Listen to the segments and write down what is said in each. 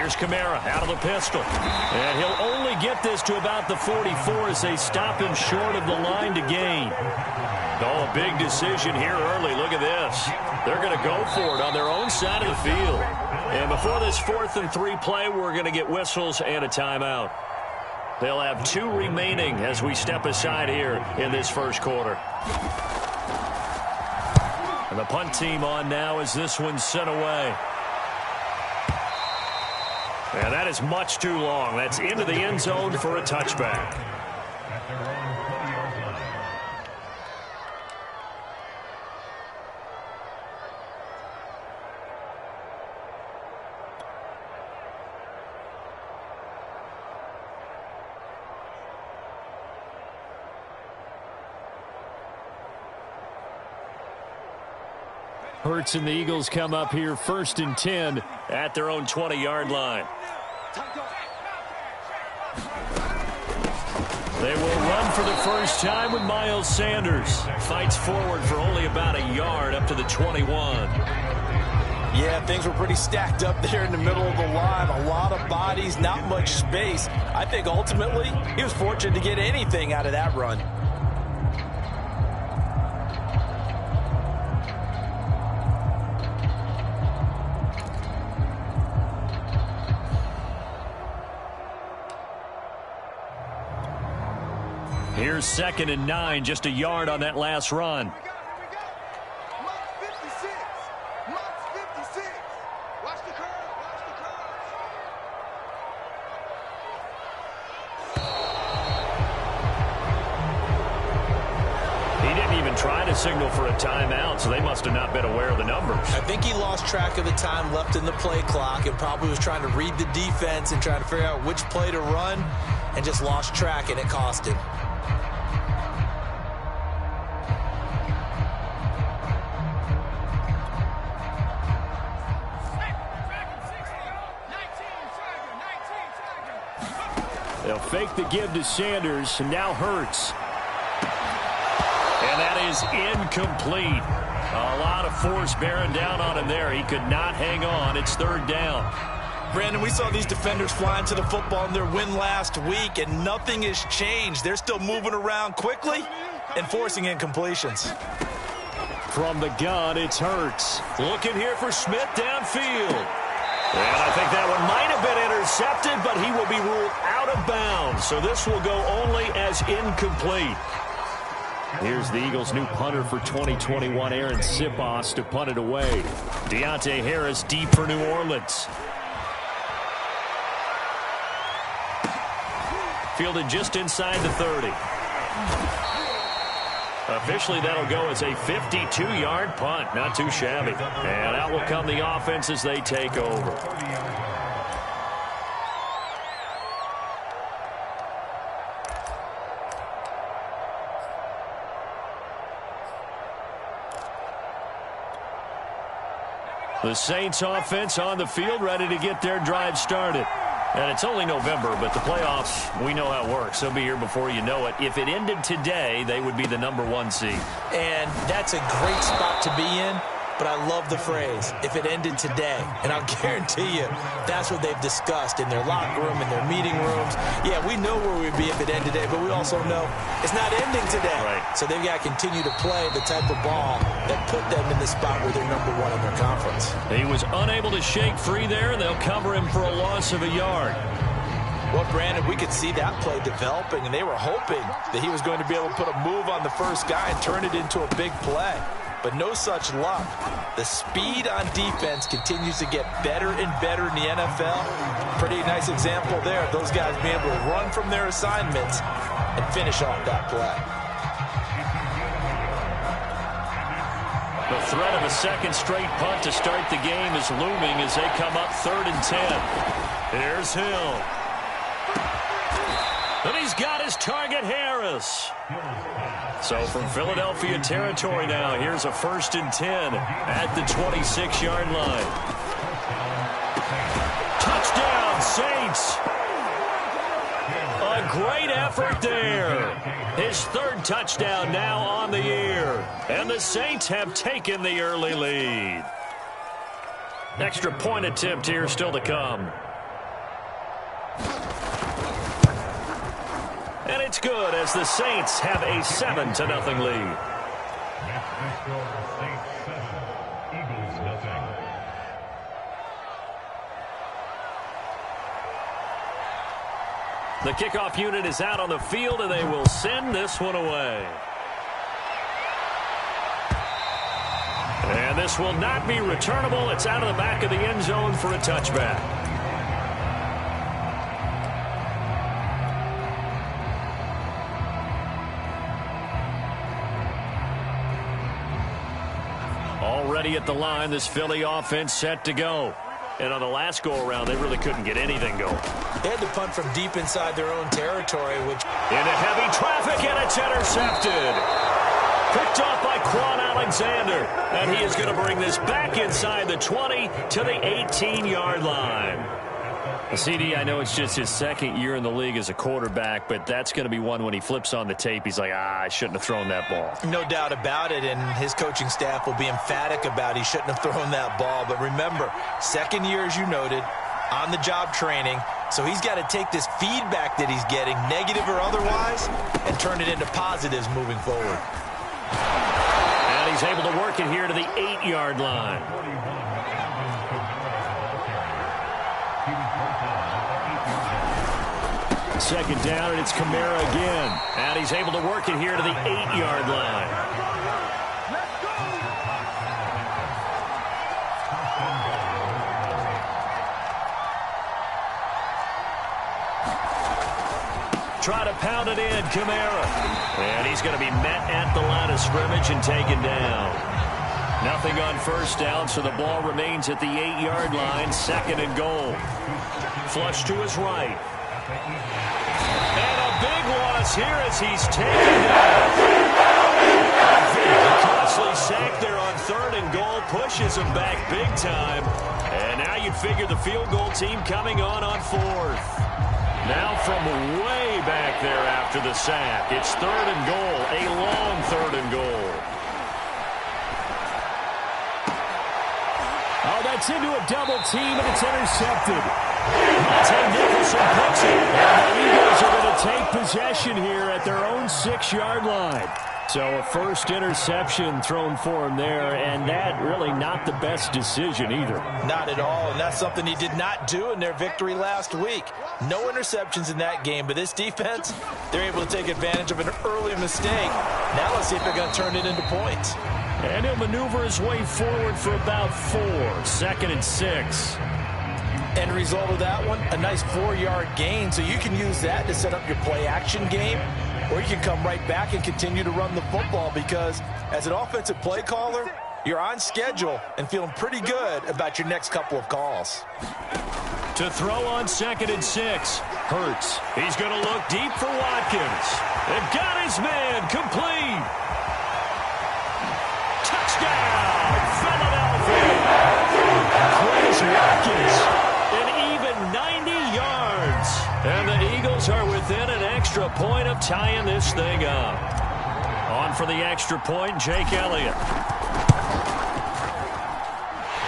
Here's Kamara out of the pistol. And he'll only get this to about the 44 as they stop him short of the line to gain. Oh, a big decision here early. Look at this. They're going to go for it on their own side of the field. And before this 4th and 3 play, we're going to get whistles and a timeout. They'll have 2 remaining as we step aside here in this first quarter. And the punt team on now as this one's sent away. And that is much too long. That's into the end zone for a touchback. Hurts and the Eagles come up here 1st and 10 at their own 20-yard line. They will run for the first time with Miles Sanders. Fights forward for only about a yard up to the 21. Yeah, things were pretty stacked up there in the middle of the line. A lot of bodies, not much space. I think ultimately he was fortunate to get anything out of that run. Here's 2nd and 9, just a yard on that last run. He didn't even try to signal for a timeout, so they must have not been aware of the numbers. I think he lost track of the time left in the play clock and probably was trying to read the defense and trying to figure out which play to run and just lost track, and it cost him. They'll fake the give to Sanders, and now Hurts. And that is incomplete. A lot of force bearing down on him there. He could not hang on. It's 3rd down. Brandon, we saw these defenders flying to the football in their win last week, and nothing has changed. They're still moving around quickly and forcing incompletions. From the gun, it's Hurts. Looking here for Smith downfield. And I think that one might have been intercepted, but he will be ruled out of bounds. So this will go only as incomplete. Here's the Eagles' new punter for 2021, Aaron SUPAH, to punt it away. Deontay Harris deep for New Orleans. Fielded just inside the 30. Officially, that'll go as a 52-yard punt. Not too shabby. And out will come the offense as they take over. The Saints offense on the field, ready to get their drive started. And it's only November, but the playoffs, we know how it works. They'll be here before you know it. If it ended today, they would be the #1 seed. And that's a great spot to be in, but I love the phrase, if it ended today. And I'll guarantee you, that's what they've discussed in their locker room, in their meeting rooms. Yeah, we know where we'd be if it ended today, but we also know it's not ending today. Right. So they've got to continue to play the type of ball that put them in the spot where they're #1 in their conference. He was unable to shake free there, and they'll cover him for a loss of a yard. Well, Brandon, we could see that play developing, and they were hoping that he was going to be able to put a move on the first guy and turn it into a big play. But no such luck. The speed on defense continues to get better and better in the NFL. Pretty nice example there of those guys being able to run from their assignments and finish off that play. The threat of a second straight punt to start the game is looming as they come up 3rd and 10. Here's Hill. And he's got his target, Harris. So from Philadelphia territory now, here's a 1st and 10 at the 26-yard line. Touchdown, Saints. A great effort there. His 3rd touchdown now on the year. And the Saints have taken the early lead. Extra point attempt here still to come. And it's good as the Saints have a 7-0 lead. Next score, Saints 7, Eagles 0. The kickoff unit is out on the field, and they will send this one away. And this will not be returnable. It's out of the back of the end zone for a touchback. Already at the line, this Philly offense set to go. And on the last go-around, they really couldn't get anything going. They had to punt from deep inside their own territory, which... Into heavy traffic, and it's intercepted. Picked off by Quan Alexander. And he is going to bring this back inside the 20 to the 18-yard line. CD, I know it's just his second year in the league as a quarterback, but that's going to be one when he flips on the tape. He's like, I shouldn't have thrown that ball. No doubt about it, and his coaching staff will be emphatic about he shouldn't have thrown that ball. But remember, second year, as you noted, on-the-job training, so he's got to take this feedback that he's getting, negative or otherwise, and turn it into positives moving forward. And he's able to work it here to the 8-yard line. Second down, and it's Kamara again. And he's able to work it here to the 8-yard line. Try to pound it in, Kamara. And he's going to be met at the line of scrimmage and taken down. Nothing on first down, so the ball remains at the 8-yard line, 2nd and goal. Flush to his right. And a big loss here as he's taken down. A very costly sack there on 3rd and goal, pushes him back big time. And now you'd figure the field goal team coming on 4th. Now from way back there after the sack, it's 3rd and goal, a long 3rd and goal. Oh, that's into a double team, and it's intercepted. Nicholson picks it, and the Eagles are going to take possession here at their own 6-yard line. So a first interception thrown for him there, and that really not the best decision either. Not at all, and that's something he did not do in their victory last week. No interceptions in that game, but this defense, they're able to take advantage of an early mistake. Now let's see if they're going to turn it into points. And he'll maneuver his way forward for about 4, 2nd and 6. End result of that one, a nice 4-yard gain, so you can use that to set up your play-action game, or you can come right back and continue to run the football because as an offensive play caller, you're on schedule and feeling pretty good about your next couple of calls. To throw on 2nd and 6, Hurts. He's going to look deep for Watkins. They've got his man complete. Touchdown, Philadelphia. Chris Watkins, an even 90 yards. And the Eagles are within an extra point of tying this thing up. On for the extra point, Jake Elliott.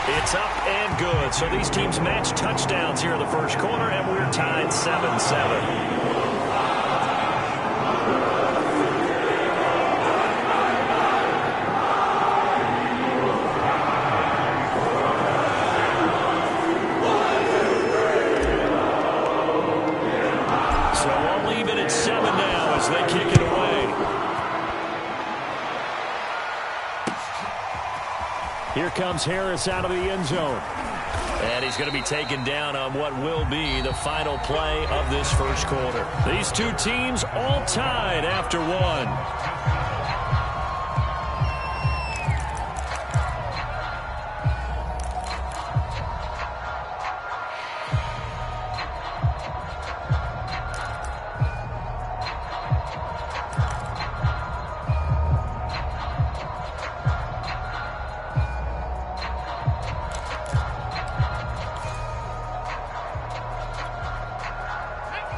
It's up and good. So these teams match touchdowns here in the first quarter, and we're tied 7-7. Here comes Harris out of the end zone. And he's going to be taken down on what will be the final play of this first quarter. These two teams all tied after one.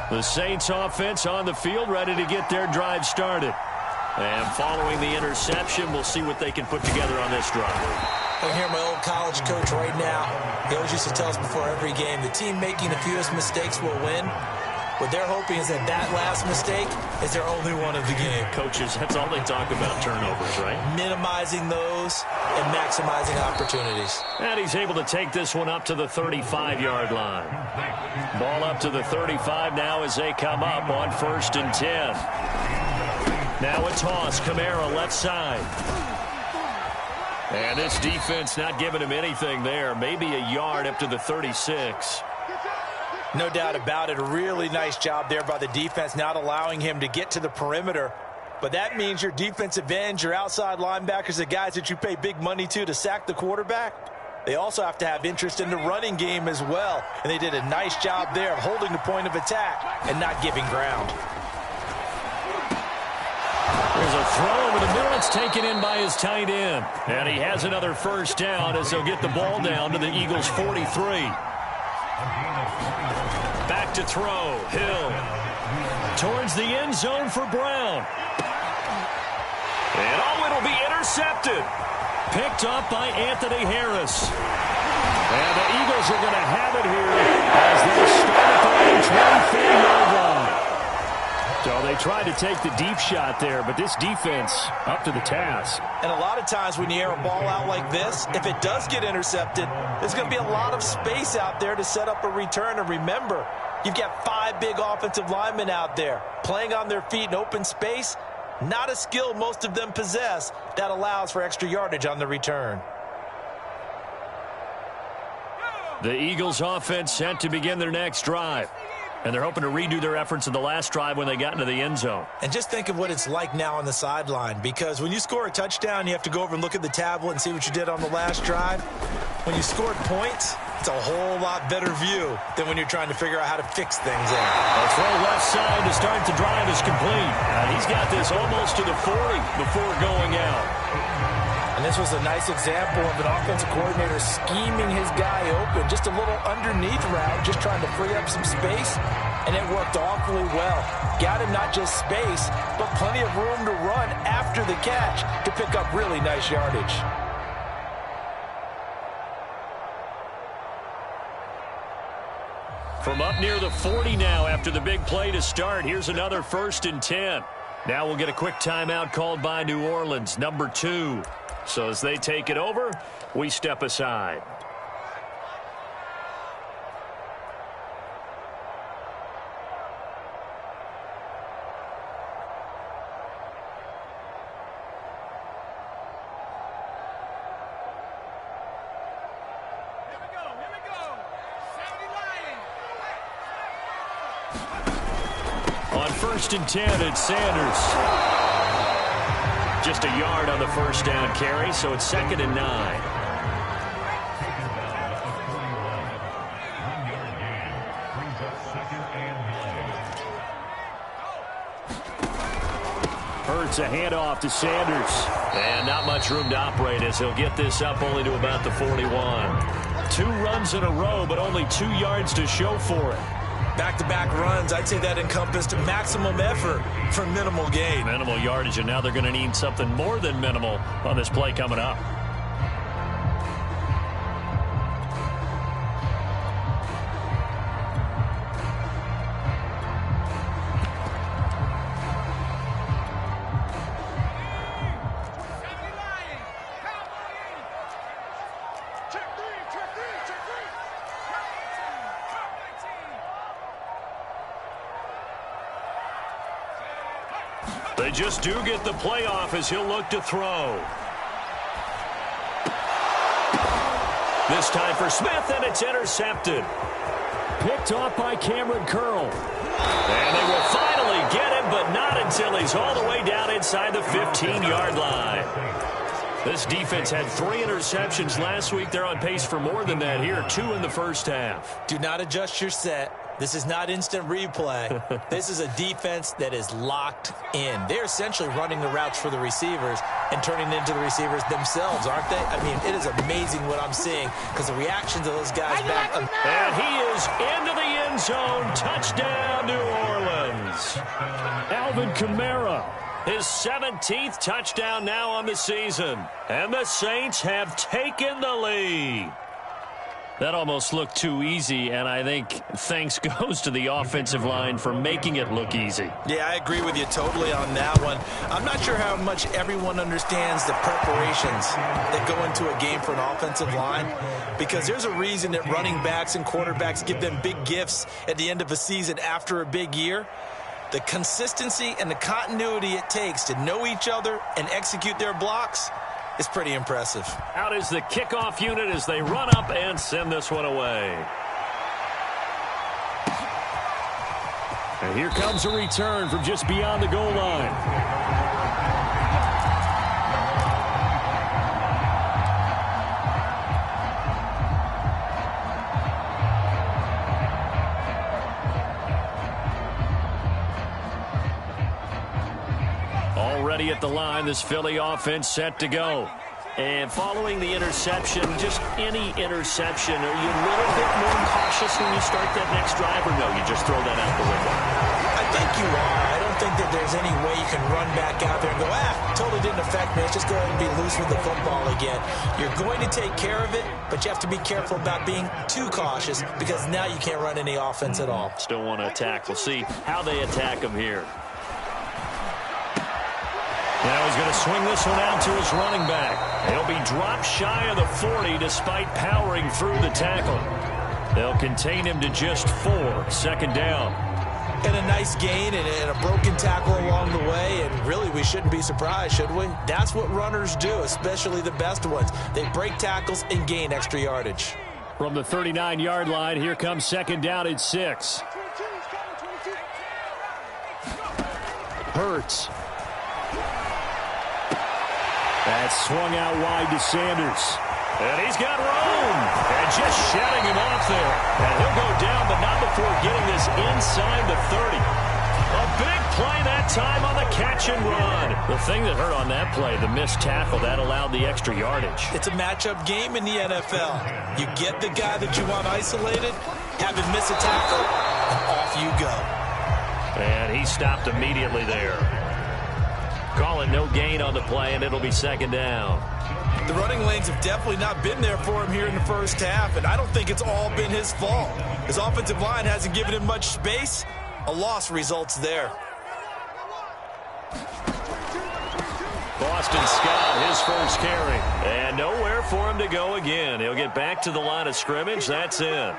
The Saints offense on the field, ready to get their drive started. And following the interception, we'll see what they can put together on this drive. I hear my old college coach right now. He always used to tell us before every game, the team making the fewest mistakes will win. What they're hoping is that that last mistake is their only one of the game. Coaches, that's all they talk about, turnovers, right? Minimizing those and maximizing opportunities. And he's able to take this one up to the 35-yard line. Ball up to the 35 now as they come up on 1st and 10. Now a toss. Kamara left side. And this defense not giving him anything there. Maybe a yard up to the 36. No doubt about it. A really nice job there by the defense, not allowing him to get to the perimeter. But that means your defensive ends, your outside linebackers, the guys that you pay big money to sack the quarterback, they also have to have interest in the running game as well. And they did a nice job there of holding the point of attack and not giving ground. There's a throw over the middle. It's taken in by his tight end. And he has another first down as they'll get the ball down to the Eagles' 43. Back to throw. Hill towards the end zone for Brown. And it'll be intercepted. Picked up by Anthony Harris. And the Eagles are going to have it here as they start at their own 24-yard line. So they tried to take the deep shot there, but this defense up to the task. And a lot of times when you air a ball out like this, if it does get intercepted, there's going to be a lot of space out there to set up a return. And remember, you've got 5 big offensive linemen out there playing on their feet in open space. Not a skill most of them possess that allows for extra yardage on the return. The Eagles offense set to begin their next drive. And they're hoping to redo their efforts in the last drive when they got into the end zone. And just think of what it's like now on the sideline, because when you score a touchdown, you have to go over and look at the tablet and see what you did on the last drive. When you scored points, it's a whole lot better view than when you're trying to figure out how to fix things there. A throw left side to start the drive is complete. And he's got this almost to the 40 before going out. And this was a nice example of an offensive coordinator scheming his guy open. Just a little underneath route, just trying to free up some space, and it worked awfully well. Got him not just space, but plenty of room to run after the catch to pick up really nice yardage. From up near the 40 now after the big play to start, here's another 1st and 10. Now we'll get a quick timeout called by New Orleans, number 2. So as they take it over, we step aside. On 1st and 10, it's Sanders. Just a yard on the first down carry, so it's 2nd and 9. Hurts a handoff to Sanders. And not much room to operate as he'll get this up only to about the 41. 2 runs in a row, but only 2 yards to show for it. Back-to-back runs, I'd say that encompassed maximum effort for minimal gain. Minimal yardage, and now they're going to need something more than minimal on this play coming up. They just do get the playoff as he'll look to throw. This time for Smith, and it's intercepted. Picked off by Cameron Curl. And they will finally get him, but not until he's all the way down inside the 15-yard line. This defense had 3 interceptions last week. They're on pace for more than that here, 2 in the first half. Do not adjust your set. This is not instant replay. This is a defense that is locked in. They're essentially running the routes for the receivers and turning into the receivers themselves, aren't they? I mean, it is amazing what I'm seeing because the reactions of those guys back. And he is into the end zone. Touchdown, New Orleans. Alvin Kamara. His 17th touchdown now on the season. And the Saints have taken the lead. That almost looked too easy, and I think thanks goes to the offensive line for making it look easy. Yeah, I agree with you totally on that one. I'm not sure how much everyone understands the preparations that go into a game for an offensive line, because there's a reason that running backs and quarterbacks give them big gifts at the end of a season after a big year. The consistency and the continuity it takes to know each other and execute their blocks is pretty impressive. Out is the kickoff unit as they run up and send this one away. And here comes a return from just beyond the goal line. Already at the line, this Philly offense set to go. And following the interception, just any interception, are you a little bit more cautious when you start that next drive, or no, you just throw that out the window? I think you are. I don't think that there's any way you can run back out there and go, totally didn't affect me. Let's just go ahead and be loose with the football again. You're going to take care of it, but you have to be careful about being too cautious, because now you can't run any offense at all. Still want to attack. We'll see how they attack him here. Now he's going to swing this one out to his running back. He'll be dropped shy of the 40 despite powering through the tackle. They'll contain him to just 4, second down. And a nice gain and a broken tackle along the way, and really we shouldn't be surprised, should we? That's what runners do, especially the best ones. They break tackles and gain extra yardage. From the 39-yard line, here comes second down at 6. Hurts. That's swung out wide to Sanders. And he's got room. And just shedding him off there. And he'll go down, but not before getting this inside the 30. A big play that time on the catch and run. The thing that hurt on that play, the missed tackle, that allowed the extra yardage. It's a matchup game in the NFL. You get the guy that you want isolated, have him miss a tackle, and off you go. And he stopped immediately there. Call it no gain on the play, and it'll be second down. The running lanes have definitely not been there for him here in the first half, and I don't think it's all been his fault. His offensive line hasn't given him much space. A loss results there. Boston Scott, his first carry. And nowhere for him to go again. He'll get back to the line of scrimmage. That's it.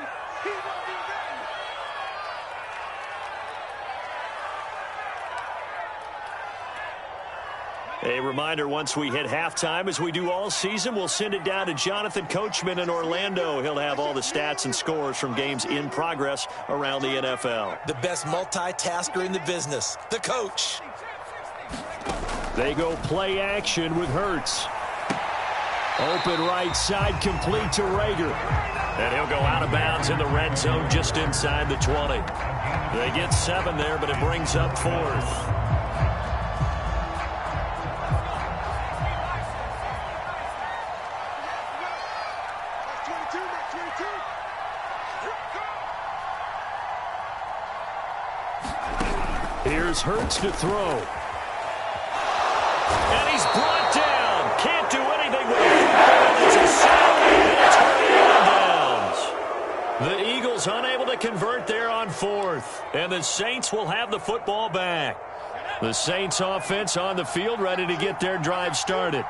A reminder, once we hit halftime, as we do all season, we'll send it down to Jonathan Coachman in Orlando. He'll have all the stats and scores from games in progress around the NFL. The best multitasker in the business, the coach. They go play action with Hurts. Open right side, complete to Rager. And he'll go out of bounds in the red zone just inside the 20. They get 7 there, but it brings up 4th. Here's Hurts to throw. And he's brought down. Can't do anything with it. It's a sack, and it's going out of bounds. The Eagles unable to convert there on 4th. And the Saints will have the football back. The Saints offense on the field, ready to get their drive started.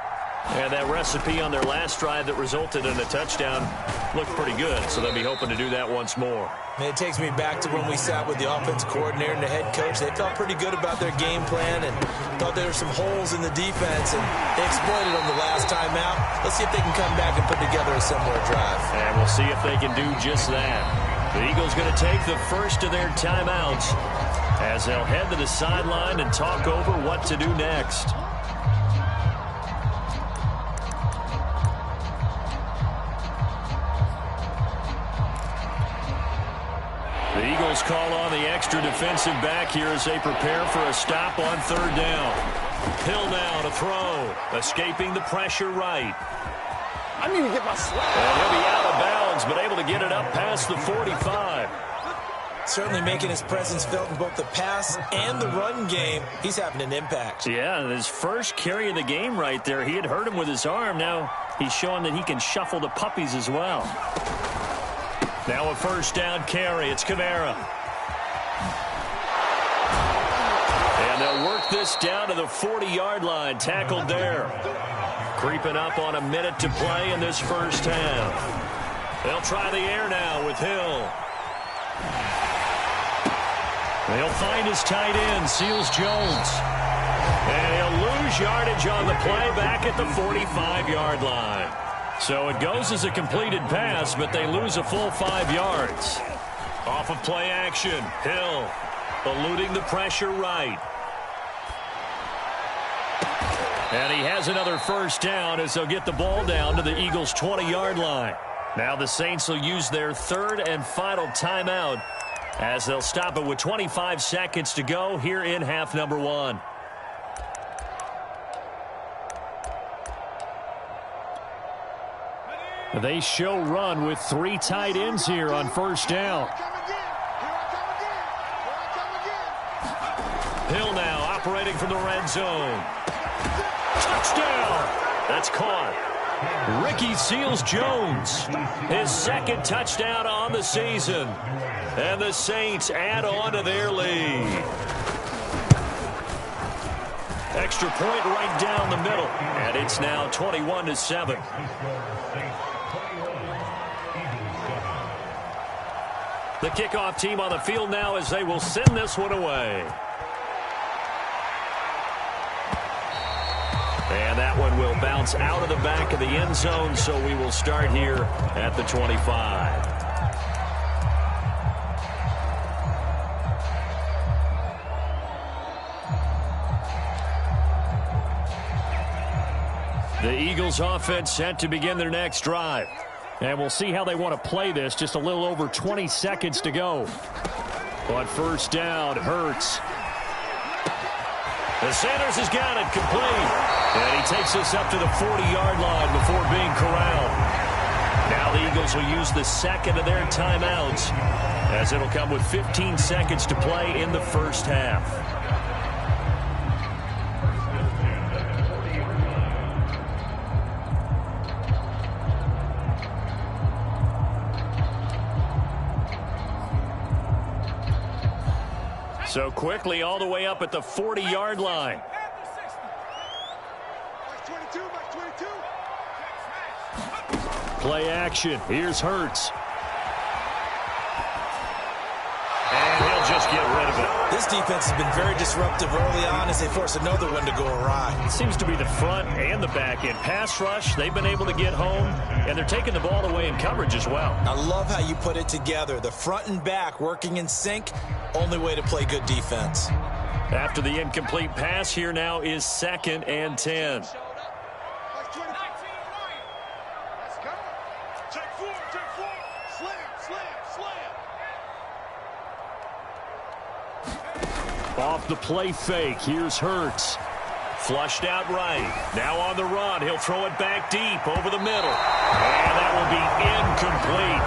And that recipe on their last drive that resulted in a touchdown looked pretty good, so they'll be hoping to do that once more. It takes me back to when we sat with the offense coordinator and the head coach. They felt pretty good about their game plan and thought there were some holes in the defense, and they exploited them the last time out. Let's see if they can come back and put together a similar drive. And we'll see if they can do just that. The Eagles going to take the first of their timeouts as they'll head to the sideline and talk over what to do next. The Eagles call on the extra defensive back here as they prepare for a stop on 3rd down. Hill now to throw, escaping the pressure right. I need to get my slap. And he'll be out of bounds, but able to get it up past the 45. Certainly making his presence felt in both the pass and the run game. He's having an impact. Yeah, his first carry of the game right there. He had hurt him with his arm. Now he's showing that he can shuffle the puppies as well. Now a first down carry. It's Kamara. And they'll work this down to the 40-yard line. Tackled there. Creeping up on a minute to play in this first half. They'll try the air now with Hill. They'll find his tight end, Seals Jones. And he'll lose yardage on the play back at the 45-yard line. So it goes as a completed pass, but they lose a full 5 yards. Off of play action, Hill eluding the pressure right. And he has another first down as they'll get the ball down to the Eagles' 20-yard line. Now the Saints will use their third and final timeout as they'll stop it with 25 seconds to go here in half number 1. They show run with 3 tight ends here on first down. Hill now operating from the red zone. Touchdown! That's caught. Ricky Seals Jones, his second touchdown on the season. And the Saints add on to their lead. Extra point right down the middle. And it's now 21-7. The kickoff team on the field now as they will send this one away. And that one will bounce out of the back of the end zone, so we will start here at the 25. The Eagles offense set to begin their next drive. And we'll see how they want to play this. Just a little over 20 seconds to go. On first down, Hurts. The Sanders has got it complete. And he takes us up to the 40-yard line before being corralled. Now the Eagles will use the second of their timeouts as it'll come with 15 seconds to play in the first half. So quickly all the way up at the 40-yard line. Play action. Here's Hurts. And he'll just get rid of it. This defense has been very disruptive early on as they force another one to go awry. It seems to be the front and the back end. Pass rush, they've been able to get home, and they're taking the ball away in coverage as well. I love how you put it together. The front and back working in sync. Only way to play good defense. After the incomplete pass, here now is 2nd and 10. Off the play fake. Here's Hurts. Flushed out right. Now on the run. He'll throw it back deep over the middle. And that will be incomplete.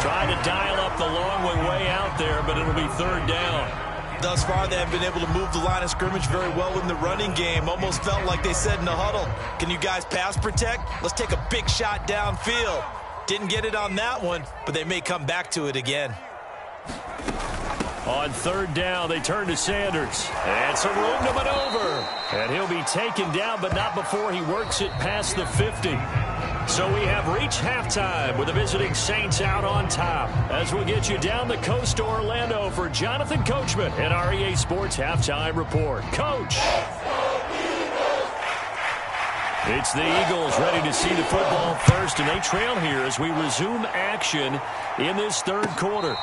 Trying to dial up the long way out there, but it'll be 3rd down. Thus far, they have been able to move the line of scrimmage very well in the running game. Almost felt like they said in the huddle, can you guys pass protect? Let's take a big shot downfield. Didn't get it on that one, but they may come back to it again. On 3rd down, they turn to Sanders. And some room to maneuver. And he'll be taken down, but not before he works it past the 50. So we have reached halftime with the visiting Saints out on top. As we'll get you down the coast to Orlando for Jonathan Coachman and our EA Sports Halftime Report. Coach! It's the Eagles ready to see the football first, and they trail here as we resume action in this 3rd quarter.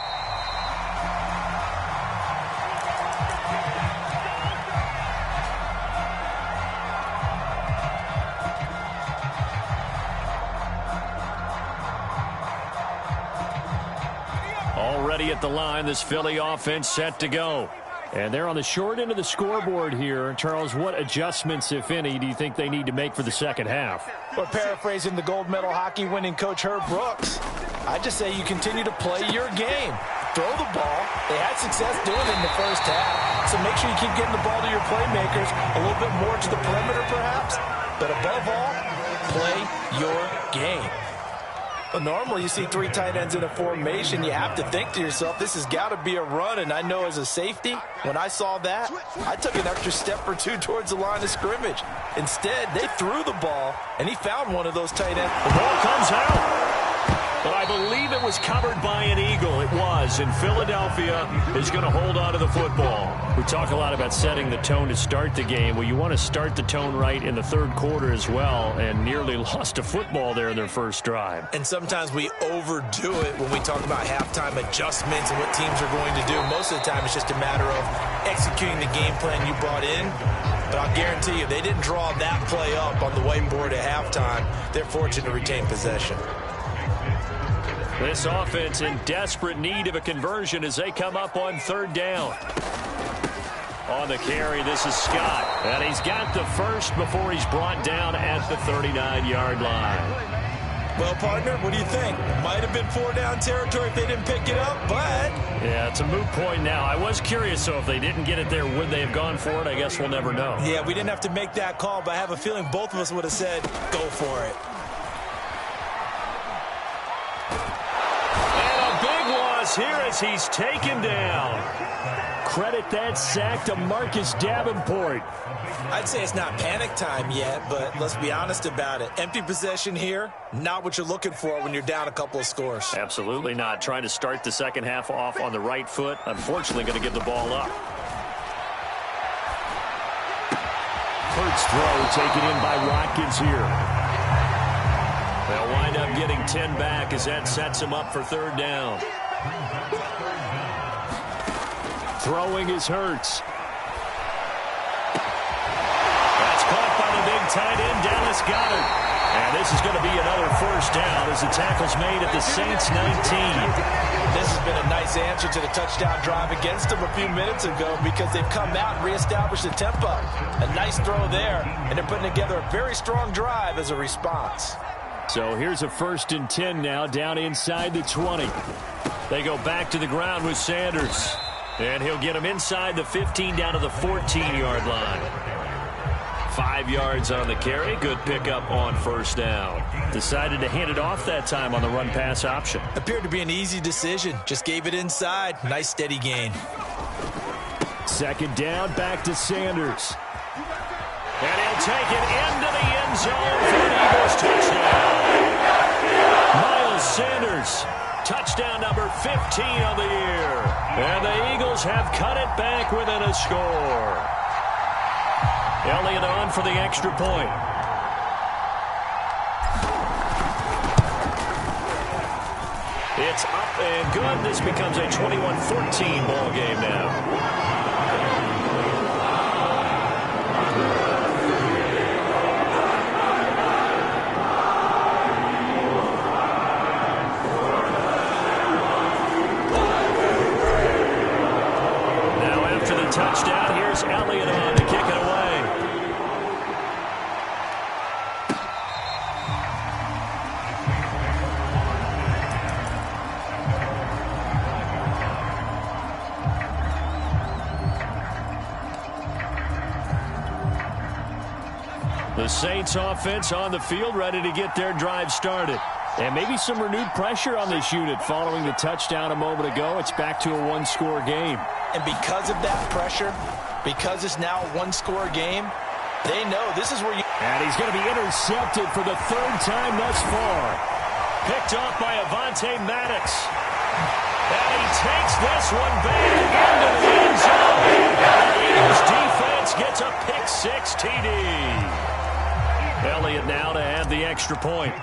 Already at the line, this Philly offense set to go. And they're on the short end of the scoreboard here. Charles, what adjustments, if any, do you think they need to make for the second half? Well, paraphrasing the gold medal hockey winning coach Herb Brooks, I just say you continue to play your game. Throw the ball. They had success doing it in the first half. So make sure you keep getting the ball to your playmakers, a little bit more to the perimeter perhaps. But above all, play your game. Well, normally you see 3 tight ends in a formation. You have to think to yourself, this has got to be a run. And I know as a safety, when I saw that, I took an extra step or 2 towards the line of scrimmage. Instead, they threw the ball, and he found one of those tight ends. The ball comes out. But I believe it was covered by an Eagle. It was, and Philadelphia is going to hold on to the football. We talk a lot about setting the tone to start the game. Well, you want to start the tone right in the third quarter as well, and nearly lost a football there in their first drive. And sometimes we overdo it when we talk about halftime adjustments and what teams are going to do. Most of the time, it's just a matter of executing the game plan you brought in. But I'll guarantee you, they didn't draw that play up on the whiteboard at halftime. They're fortunate to retain possession. This offense in desperate need of a conversion as they come up on third down. On the carry, this is Scott. And he's got the first before he's brought down at the 39-yard line. Well, partner, what do you think? Might have been 4-down territory if they didn't pick it up, but... Yeah, it's a moot point now. I was curious, so if they didn't get it there, would they have gone for it? I guess we'll never know. Yeah, we didn't have to make that call, but I have a feeling both of us would have said, go for it. Here as he's taken down. Credit that sack to Marcus Davenport. I'd say it's not panic time yet, but let's be honest about it. Empty possession here, not what you're looking for when you're down a couple of scores. Absolutely not. Trying to start the second half off on the right foot. Unfortunately, going to give the ball up. Hurts throw taken in by Watkins here. They'll wind up getting 10 back as that sets him up for third down. Throwing is Hurts. That's caught by the big tight end, Dallas Goedert. And this is going to be another first down as the tackle's made at the Saints 19. This has been a nice answer to the touchdown drive against them a few minutes ago because they've come out and reestablished the tempo. A nice throw there, and they're putting together a very strong drive as a response. So here's a 1st and 10 now, down inside the 20. They go back to the ground with Sanders. And he'll get him inside the 15 down to the 14-yard line. 5 yards on the carry. Good pickup on first down. Decided to hand it off that time on the run-pass option. Appeared to be an easy decision. Just gave it inside. Nice steady gain. 2nd down, back to Sanders. And he'll take it into the end zone for an Eagles touchdown. Miles Sanders. Touchdown number 15 of the year. And the Eagles have cut it back within a score. Elliott on for the extra point. It's up and good. This becomes a 21-14 ball game now. Touchdown. Here's Elliott on to kick it away. The Saints offense on the field, ready to get their drive started. And maybe some renewed pressure on this unit following the touchdown a moment ago. It's back to a 1-score game. And because of that pressure, because it's now a 1-score game, they know this is where you... And he's going to be intercepted for the 3rd time thus far. Picked off by Avonte Maddox. And he takes this one back into the end zone. And the Eagles defense gets a pick-6 TD. Elliott now to add the extra point.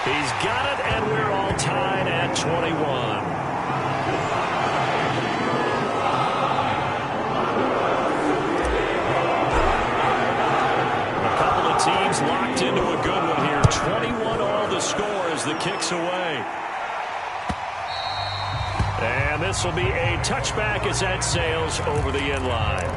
He's got it, and we're all tied at 21. A couple of teams locked into a good one here. 21 all the score as the kick's away. And this will be a touchback as that sails over the end line.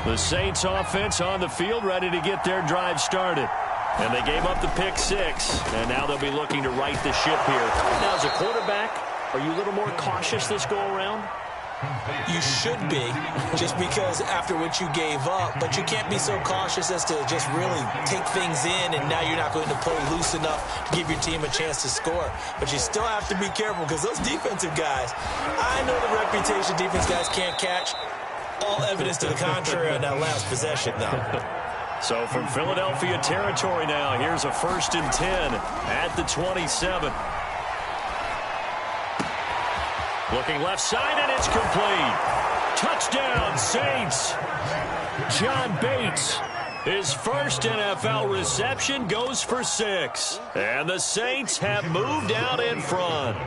The Saints offense on the field, ready to get their drive started. And they gave up the pick 6, and now they'll be looking to right the ship here. Now, as a quarterback, are you a little more cautious this go-around? You should be, just because after what you gave up, but you can't be so cautious as to just really take things in, and now you're not going to play loose enough to give your team a chance to score. But you still have to be careful, because those defensive guys, I know the reputation defense guys can't catch. All evidence to the contrary on that last possession, though. So from Philadelphia territory now, here's a 1st and 10 at the 27. Looking left side, and it's complete. Touchdown, Saints. John Bates, his first NFL reception, goes for 6. And the Saints have moved out in front.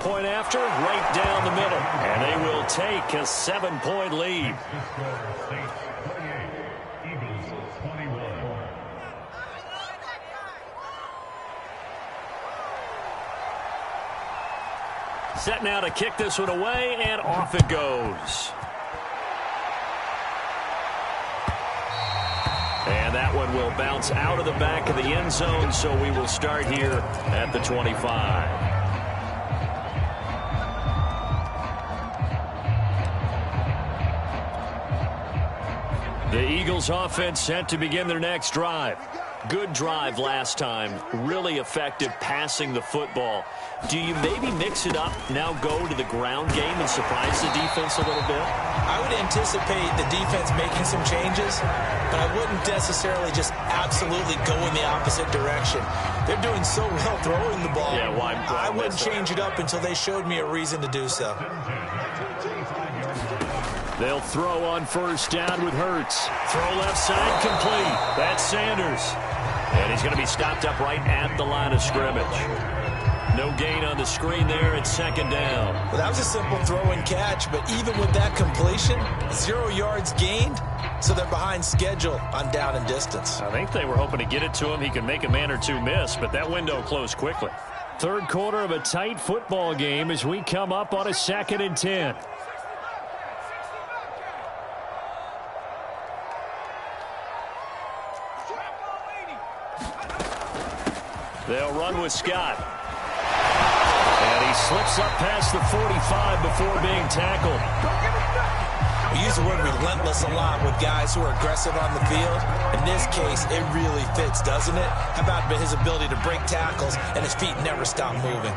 Point after, right down the middle. And they will take a 7-point lead. Set now to kick this one away, and off it goes. And that one will bounce out of the back of the end zone, so we will start here at the 25. The Eagles offense set to begin their next drive. Good drive last time. Really effective passing the football. Do you maybe mix it up, now go to the ground game and surprise the defense a little bit? I would anticipate the defense making some changes, but I wouldn't necessarily just absolutely go in the opposite direction. They're doing so well throwing the ball. Yeah, why I wouldn't change it up until they showed me a reason to do so. They'll throw on 1st down with Hurts. Throw left side complete. That's Sanders. And he's going to be stopped up right at the line of scrimmage. No gain on the screen there. It's 2nd down. Well, that was a simple throw and catch, but even with that completion, 0 yards gained, so they're behind schedule on down and distance. I think they were hoping to get it to him. He could make a man or two miss, but that window closed quickly. 3rd quarter of a tight football game as we come up on a 2nd and 10. They'll run with Scott. And he slips up past the 45 before being tackled. We use the word relentless a lot with guys who are aggressive on the field. In this case, it really fits, doesn't it? How about his ability to break tackles and his feet never stop moving?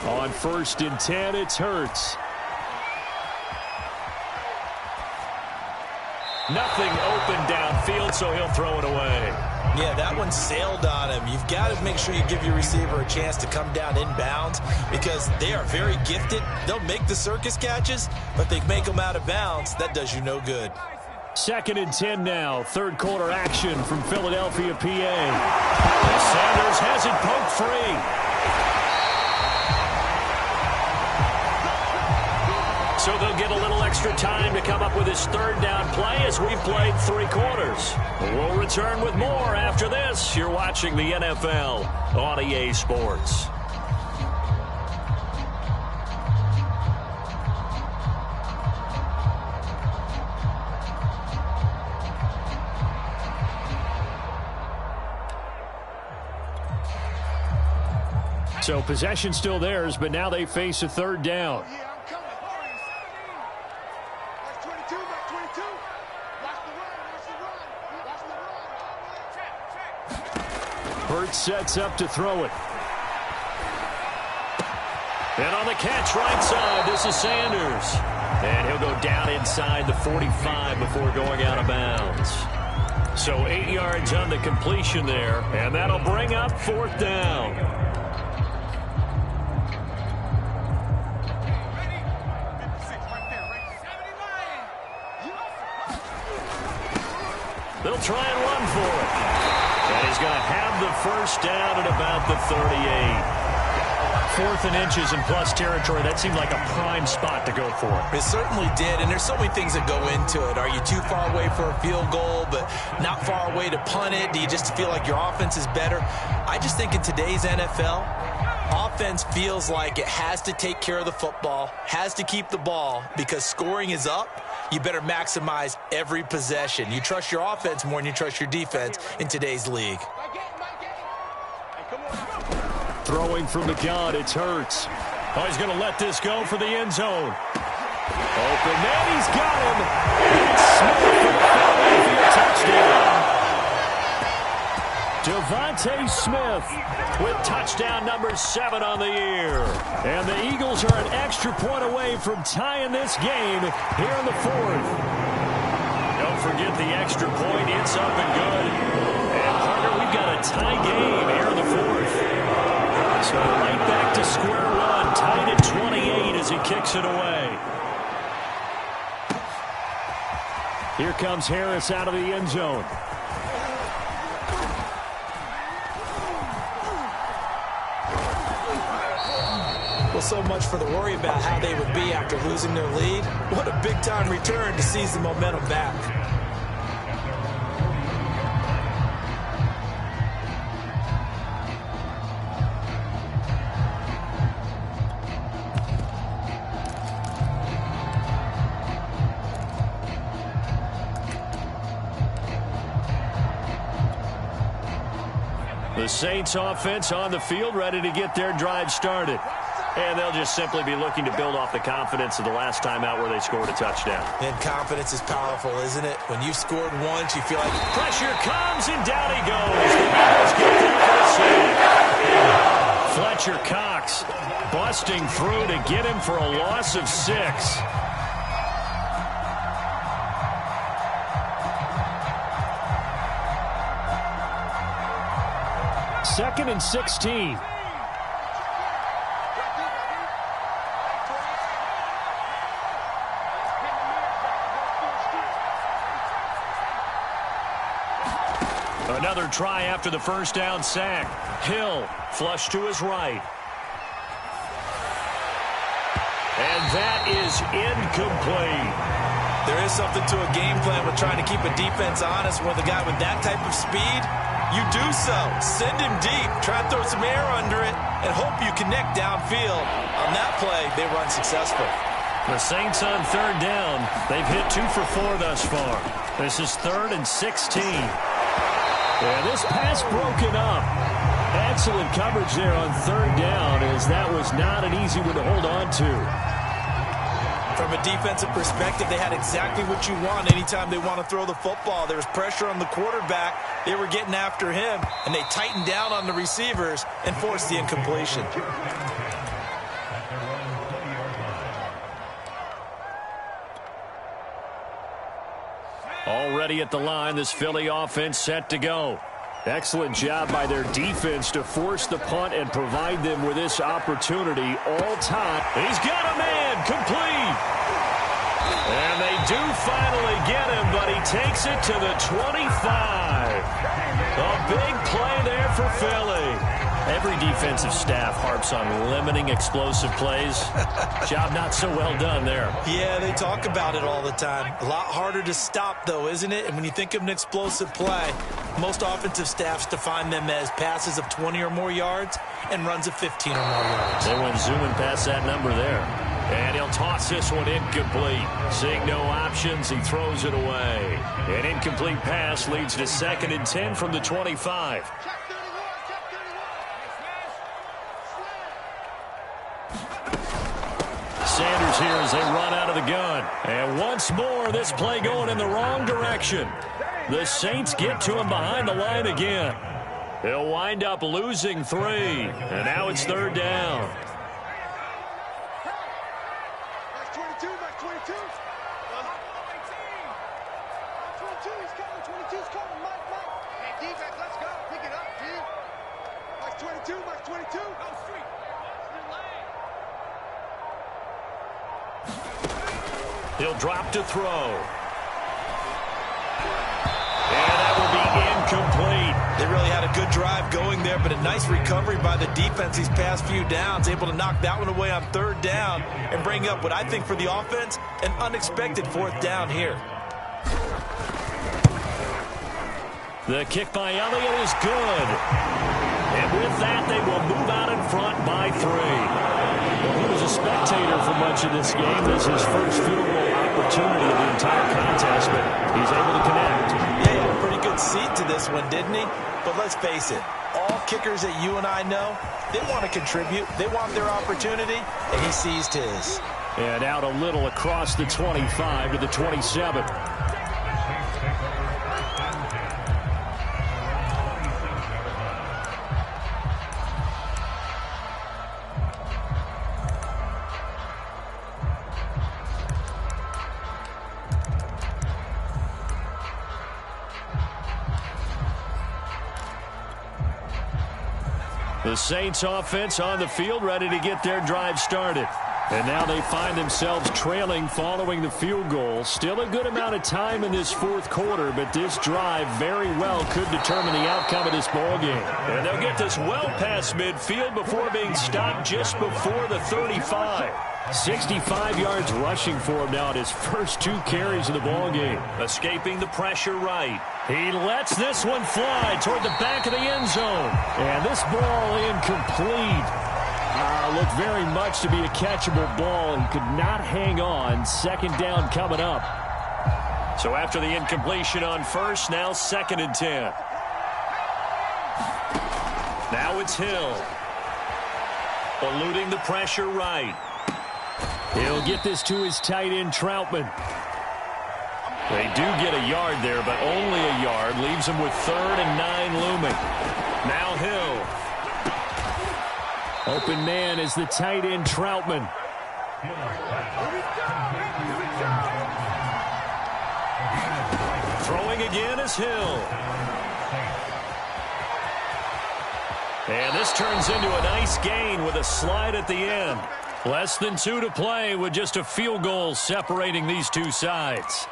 On 1st and 10, it's Hurts. Nothing open downfield, so he'll throw it away. Yeah, that one sailed on him. You've got to make sure you give your receiver a chance to come down inbounds because they are very gifted. They'll make the circus catches, but they make them out of bounds. That does you no good. 2nd and 10 now. 3rd quarter action from Philadelphia, PA. Sanders has it poked free. So they'll get a little extra time to come up with his 3rd down play as we've played 3 quarters. We'll return with more after this. You're watching the NFL on EA Sports. So possession still theirs, but now they face a 3rd down. Hurts sets up to throw it. And on the catch right side, this is Sanders. And he'll go down inside the 45 before going out of bounds. So 8 yards on the completion there, and that'll bring up 4th down. They'll try and run for it. And he's going to have the 1st down at about the 38. 4th and inches in plus territory. That seemed like a prime spot to go for. It certainly did, and there's so many things that go into it. Are you too far away for a field goal, but not far away to punt it? Do you just feel like your offense is better? I just think in today's NFL, offense feels like it has to take care of the football, has to keep the ball, because scoring is up. You better maximize every possession. You trust your offense more than you trust your defense in today's league. Throwing from the gun, it's Hurts. Oh, he's going to let this go for the end zone. Open man, he's got him. It's Smith for the Philadelphia touchdown. Devontae Smith with touchdown number 7 on the year. And the Eagles are an extra point away from tying this game here in the 4th. Don't forget the extra point. It's up and good. And, partner, we've got a tie game here in the 4th. So right back to square one, tied at 28 as he kicks it away. Here comes Harris out of the end zone. Well, so much for the worry about how they would be after losing their lead. What a big-time return to seize the momentum back. The Saints offense on the field, ready to get their drive started. And they'll just simply be looking to build off the confidence of the last time out where they scored a touchdown. And confidence is powerful, isn't it? When you've scored once, you feel like pressure comes, and down he goes. The Eagles get there for the save. Fletcher Cox busting through to get him for a loss of 6. Second and 16. Another try after the first down sack. Hill flush to his right. And that is incomplete. There is something to a game plan with trying to keep a defense honest. With a guy with that type of speed, you do so. Send him deep. Try to throw some air under it and hope you connect downfield. On that play, they were unsuccessful. The Saints on third down. They've hit 2 for 4 thus far. This is 3rd and 16. Yeah, this pass broken up. Excellent coverage there on third down, as that was not an easy one to hold on to. From a defensive perspective, they had exactly what you want anytime they want to throw the football. There was pressure on the quarterback. They were getting after him, and they tightened down on the receivers and forced the incompletion. Already at the line, this Philly offense set to go. Excellent job by their defense to force the punt and provide them with this opportunity all time. He's got a man, complete. And they do finally get him, but he takes it to the 25. A big play there for Philly. Every defensive staff harps on limiting explosive plays. Job not so well done there. Yeah, they talk about it all the time. A lot harder to stop, though, isn't it? And when you think of an explosive play, most offensive staffs define them as passes of 20 or more yards and runs of 15 or more yards. They went zooming past that number there. And he'll toss this one incomplete. Seeing no options, he throws it away. An incomplete pass leads to 2nd and 10 from the 25. Sanders here as they run out of the gun. And once more, this play going in the wrong direction. The Saints get to him behind the line again. They'll wind up losing 3. And now it's 3rd down. He'll drop to throw. And that will be incomplete. They really had a good drive going there, but a nice recovery by the defense these past few downs, able to knock that one away on 3rd down and bring up what I think for the offense, an unexpected 4th down here. The kick by Elliott is good. And with that, they will move out in front by 3. Well, he was a spectator for much of this game. This is his first field goal opportunity of the entire contest, but he's able to connect. Yeah, he had a pretty good seat to this one, didn't he? But let's face it, all kickers that you and I know, they want to contribute. They want their opportunity, and he seized his. And out a little across the 25 to the 27. The Saints offense on the field, ready to get their drive started. And now they find themselves trailing following the field goal. Still a good amount of time in this 4th quarter, but this drive very well could determine the outcome of this ball game. And they'll get this well past midfield before being stopped just before the 35. 65 yards rushing for him now at his first 2 carries of the ball game. Escaping the pressure right. He lets this one fly toward the back of the end zone. And this ball incomplete. Looked very much to be a catchable ball. He could not hang on. 2nd down coming up. So after the incompletion on 1st, now 2nd and 10. Now it's Hill. Eluding the pressure right. He'll get this to his tight end, Troutman. They do get a yard there, but only a yard. Leaves them with 3rd and 9 looming. Now Hill. Open man is the tight end, Troutman. Throwing again is Hill. And this turns into a nice gain with a slide at the end. Less than 2 to play with just a field goal separating these two sides.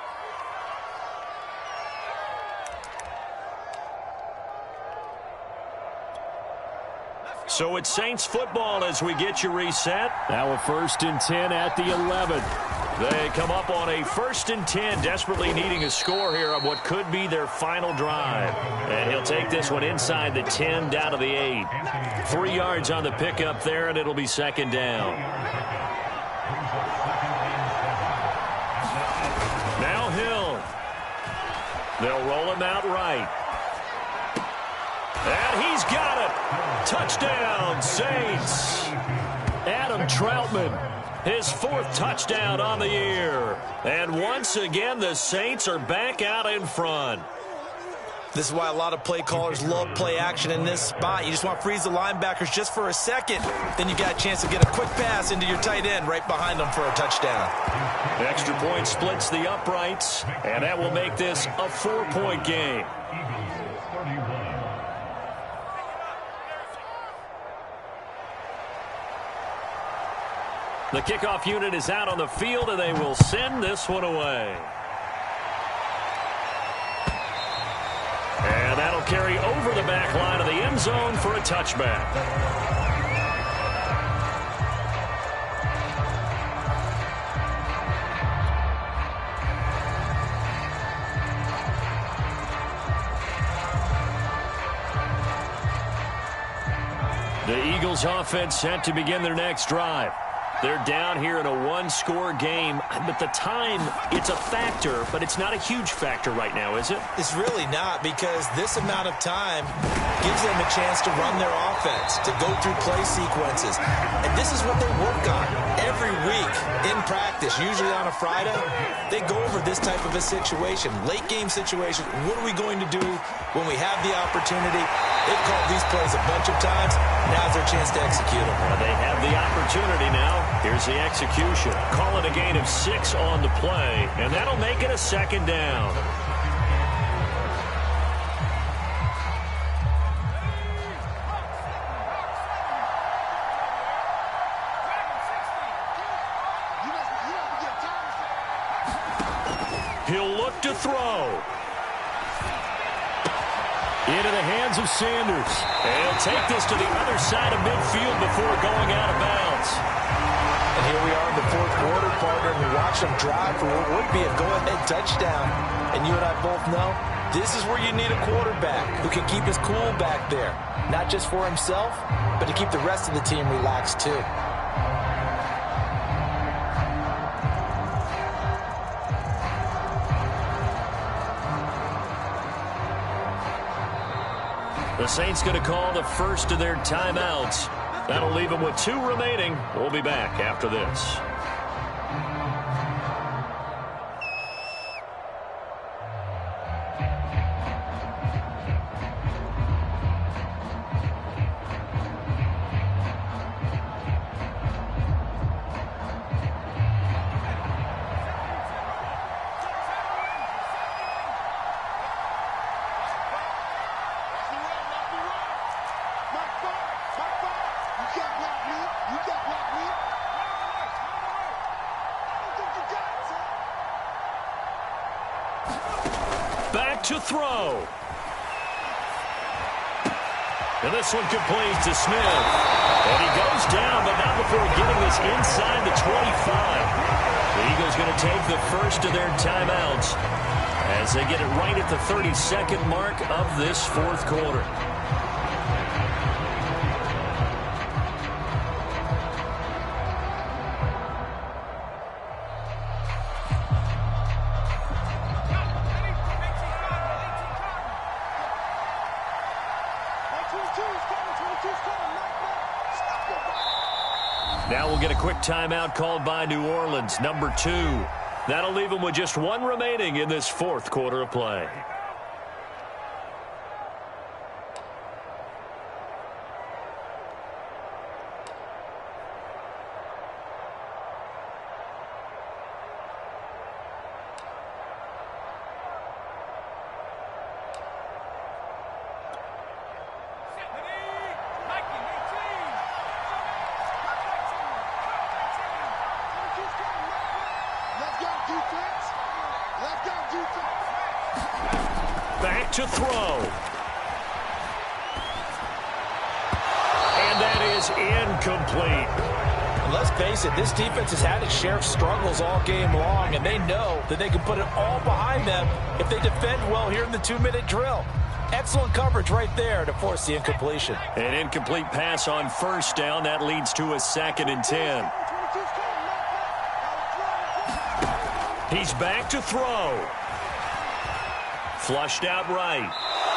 So it's Saints football as we get you reset. Now a 1st and 10 at the 11. They come up on a 1st and 10, desperately needing a score here on what could be their final drive. And he'll take this one inside the 10 down to the 8. 3 yards on the pickup there, and it'll be 2nd down. Now Hill. They'll roll him out right. And he's got it. Touchdown, Saints. Adam Troutman. His 4th touchdown on the year. And once again, the Saints are back out in front. This is why a lot of play callers love play action in this spot. You just want to freeze the linebackers just for a second. Then you got a chance to get a quick pass into your tight end right behind them for a touchdown. Extra point splits the uprights, and that will make this a 4-point game. The kickoff unit is out on the field, and they will send this one away. And that'll carry over the back line of the end zone for a touchback. The Eagles offense set to begin their next drive. They're down here in a 1-score game, but the time, it's a factor, but it's not a huge factor right now, is it? It's really not, because this amount of time gives them a chance to run their offense, to go through play sequences. And this is what they work on every week in practice, usually on a Friday. They go over this type of a situation, late game situation. What are we going to do when we have the opportunity? They've called these plays a bunch of times. Now's their chance to execute them. Well, they have the opportunity now. Here's the execution. Call it a gain of 6 on the play, and that'll make it a 2nd down. He'll look to throw. Into the hands of Sanders. And he'll take this to the other side of midfield before going out of bounds. And here we are in the fourth quarter, partner, and we watch them drive for what would be a go-ahead touchdown. And you and I both know this is where you need a quarterback who can keep his cool back there. Not just for himself, but to keep the rest of the team relaxed too. The Saints going to call the first of their timeouts. That'll leave them with 2 remaining. We'll be back after this. Back to throw. And this one complete to Smith. And he goes down, but not before getting this inside the 25. The Eagles going to take the first of their timeouts as they get it right at the 32nd mark of this fourth quarter. Now we'll get a quick timeout called by New Orleans, number 2. That'll leave them with just 1 remaining in this fourth quarter of play. Back to throw. And that is incomplete. And let's face it, this defense has had its share of struggles all game long, and they know that they can put it all behind them if they defend well here in the 2-minute drill. Excellent coverage right there to force the incompletion. An incomplete pass on first down. That leads to a 2nd and 10. He's back to throw. Flushed out right.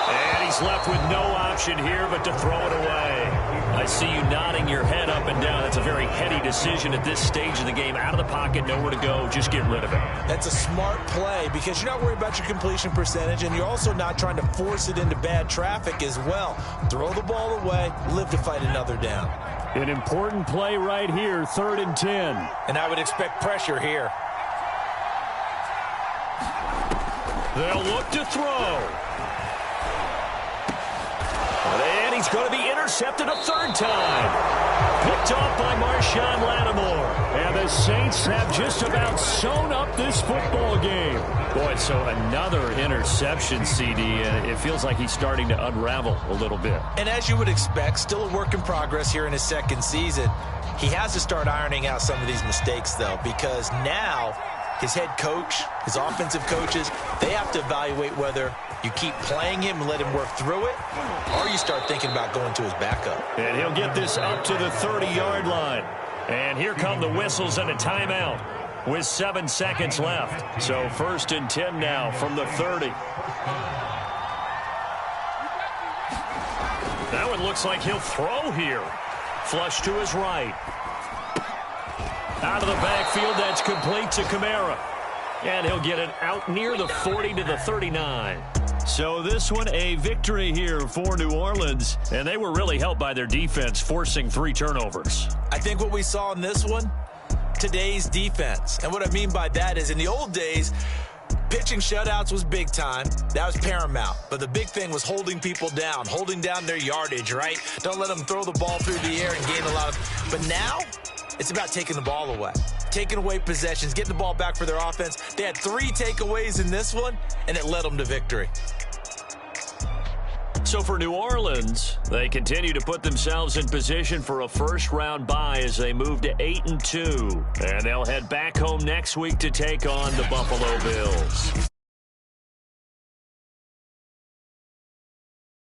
And he's left with no option here but to throw it away. I see you nodding your head up and down. That's a very heady decision at this stage of the game. Out of the pocket, nowhere to go. Just get rid of it. That's a smart play because you're not worried about your completion percentage, and you're also not trying to force it into bad traffic as well. Throw the ball away, live to fight another down. An important play right here, 3rd and 10. And I would expect pressure here. They'll look to throw. And he's going to be intercepted a 3rd time. Picked off by Marshawn Lattimore. And the Saints have just about sewn up this football game. Boy, so another interception, CD, and it feels like he's starting to unravel a little bit. And as you would expect, still a work in progress here in his 2nd season. He has to start ironing out some of these mistakes, though, because now his head coach, his offensive coaches, they have to evaluate whether you keep playing him and let him work through it, or you start thinking about going to his backup. And he'll get this up to the 30-yard line. And here come the whistles and a timeout with 7 seconds left. So 1st and 10 now from the 30. Now it looks like he'll throw here. Flush to his right. Out of the backfield, that's complete to Kamara. And he'll get it out near the 40 to the 39. So this one, a victory here for New Orleans. And they were really helped by their defense, forcing 3 turnovers. I think what we saw in this one, today's defense. And what I mean by that is in the old days, pitching shutouts was big time. That was paramount. But the big thing was holding people down, holding down their yardage, right? Don't let them throw the ball through the air and gain a lot of... But now, it's about taking the ball away. Taking away possessions, getting the ball back for their offense. They had 3 takeaways in this one, and it led them to victory. So for New Orleans, they continue to put themselves in position for a first-round bye as they move to 8-2. And they'll head back home next week to take on the Buffalo Bills.